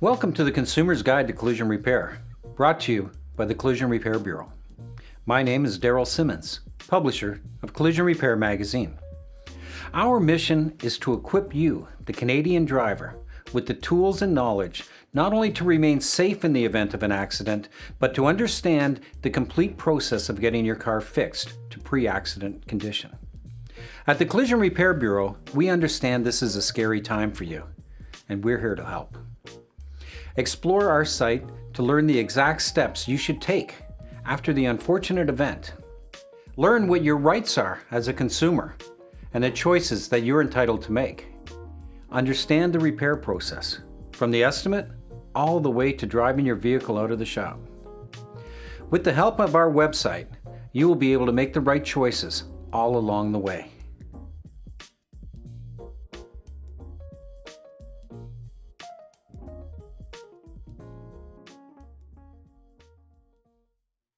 Welcome to the Consumer's Guide to Collision Repair, brought to you by the Collision Repair Bureau. My name is Daryl Simmons, publisher of Collision Repair Magazine. Our mission is to equip you, the Canadian driver, with the tools and knowledge not only to remain safe in the event of an accident, but to understand the complete process of getting your car fixed to pre-accident condition. At the Collision Repair Bureau, we understand this is a scary time for you, and we're here to help. Explore our site to learn the exact steps you should take after the unfortunate event. Learn what your rights are as a consumer and the choices that you're entitled to make. Understand the repair process, from the estimate all the way to driving your vehicle out of the shop. With the help of our website, you will be able to make the right choices all along the way.